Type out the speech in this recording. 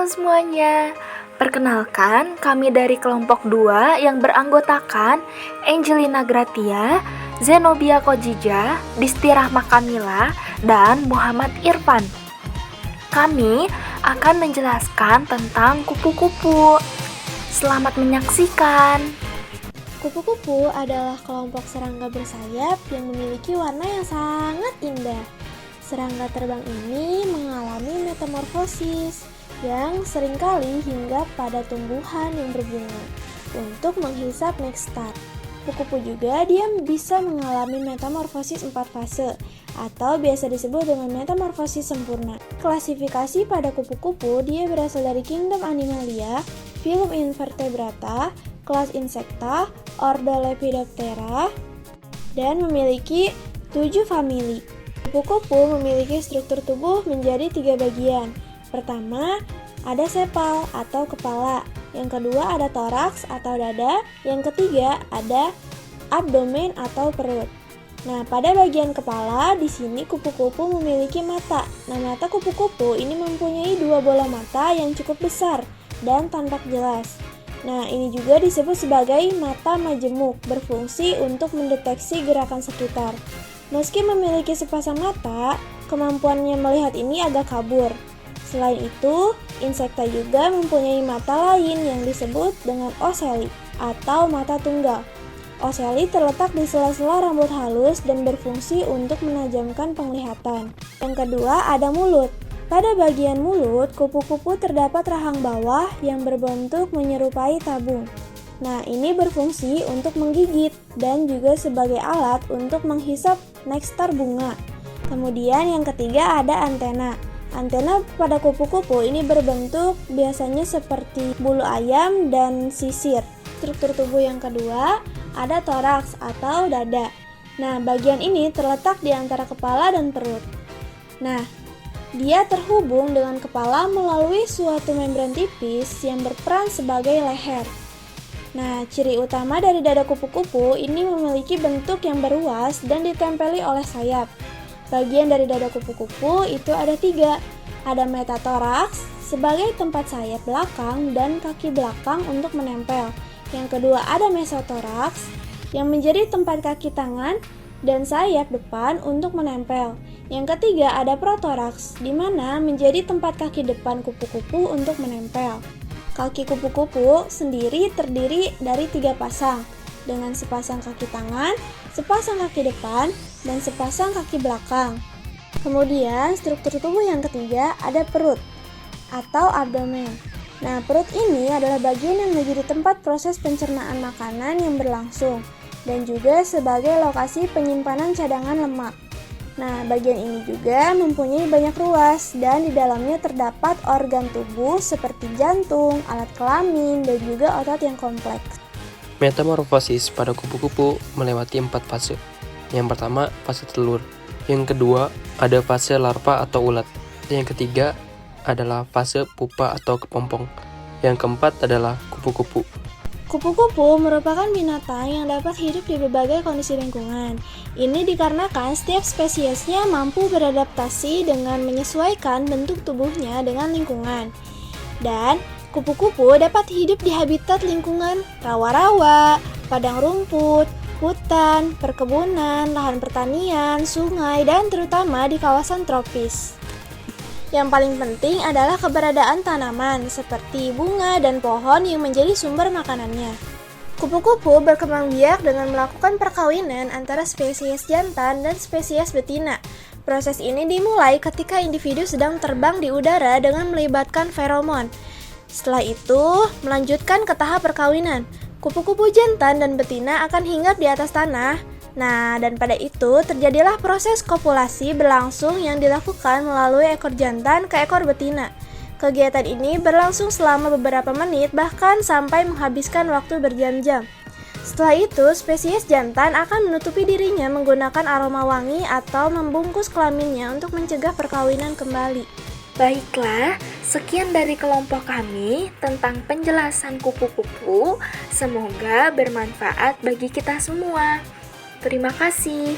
Halo semuanya, perkenalkan kami dari kelompok 2 yang beranggotakan Angelina Gratia, Zenobia Kojija, Disti Rahma Kamila, dan Muhammad Irfan. Kami akan menjelaskan tentang kupu-kupu. Selamat menyaksikan. Kupu-kupu adalah kelompok serangga bersayap yang memiliki warna yang sangat indah. Serangga terbang ini mengalami metamorfosis yang seringkali hingga pada tumbuhan yang berbunga untuk menghisap nektar. Kupu-kupu juga dia bisa mengalami metamorfosis 4 fase atau biasa disebut dengan metamorfosis sempurna. Klasifikasi pada kupu-kupu dia berasal dari kingdom Animalia, filum Invertebrata, kelas Insecta, ordo Lepidoptera, dan memiliki 7 famili. Kupu-kupu memiliki struktur tubuh menjadi 3 bagian. Pertama, ada sepal atau kepala. Yang kedua ada toraks atau dada. Yang ketiga ada abdomen atau perut. Nah, pada bagian kepala di sini kupu-kupu memiliki mata. Nah, mata kupu-kupu ini mempunyai 2 bola mata yang cukup besar dan tampak jelas. Nah, ini juga disebut sebagai mata majemuk, berfungsi untuk mendeteksi gerakan sekitar. Meski memiliki sepasang mata, kemampuannya melihat ini agak kabur. Selain itu, insekta juga mempunyai mata lain yang disebut dengan oceli atau mata tunggal. Oceli terletak di sela-sela rambut halus dan berfungsi untuk menajamkan penglihatan. Yang kedua, ada mulut. Pada bagian mulut, kupu-kupu terdapat rahang bawah yang berbentuk menyerupai tabung. Nah, ini berfungsi untuk menggigit dan juga sebagai alat untuk menghisap nektar bunga. Kemudian yang ketiga ada antena. Antena pada kupu-kupu ini berbentuk biasanya seperti bulu ayam dan sisir. Struktur tubuh yang kedua ada toraks atau dada. Nah, bagian ini terletak di antara kepala dan perut. Nah, dia terhubung dengan kepala melalui suatu membran tipis yang berperan sebagai leher. Nah, ciri utama dari dada kupu-kupu ini memiliki bentuk yang beruas dan ditempeli oleh sayap. Bagian dari dada kupu-kupu itu ada 3. Ada metatoraks sebagai tempat sayap belakang dan kaki belakang untuk menempel. Yang kedua ada mesotoraks yang menjadi tempat kaki tangan dan sayap depan untuk menempel. Yang ketiga ada protoraks di mana menjadi tempat kaki depan kupu-kupu untuk menempel. Kaki kupu-kupu sendiri terdiri dari 3 pasang dengan sepasang kaki tangan, sepasang kaki depan, dan sepasang kaki belakang. Kemudian struktur tubuh yang ketiga ada perut atau abdomen. Nah, perut ini adalah bagian yang menjadi tempat proses pencernaan makanan yang berlangsung dan juga sebagai lokasi penyimpanan cadangan lemak. Nah, bagian ini juga mempunyai banyak ruas dan di dalamnya terdapat organ tubuh seperti jantung, alat kelamin, dan juga otot yang kompleks. Metamorfosis pada kupu-kupu melewati 4 fase. Yang pertama, fase telur. Yang kedua, ada fase larva atau ulat. Yang ketiga adalah fase pupa atau kepompong. Yang keempat adalah kupu-kupu. Kupu-kupu merupakan binatang yang dapat hidup di berbagai kondisi lingkungan. Ini dikarenakan setiap spesiesnya mampu beradaptasi dengan menyesuaikan bentuk tubuhnya dengan lingkungan. Dan kupu-kupu dapat hidup di habitat lingkungan rawa-rawa, padang rumput, hutan, perkebunan, lahan pertanian, sungai, dan terutama di kawasan tropis. Yang paling penting adalah keberadaan tanaman seperti bunga dan pohon yang menjadi sumber makanannya. Kupu-kupu berkembang biak dengan melakukan perkawinan antara spesies jantan dan spesies betina. Proses ini dimulai ketika individu sedang terbang di udara dengan melibatkan feromon. Setelah itu, melanjutkan ke tahap perkawinan. Kupu-kupu jantan dan betina akan hinggap di atas tanah. Nah, dan pada itu terjadilah proses kopulasi berlangsung yang dilakukan melalui ekor jantan ke ekor betina. Kegiatan ini berlangsung selama beberapa menit bahkan sampai menghabiskan waktu berjam-jam. Setelah itu, spesies jantan akan menutupi dirinya menggunakan aroma wangi atau membungkus kelaminnya untuk mencegah perkawinan kembali. Baiklah, sekian dari kelompok kami tentang penjelasan kupu-kupu. Semoga bermanfaat bagi kita semua. Terima kasih.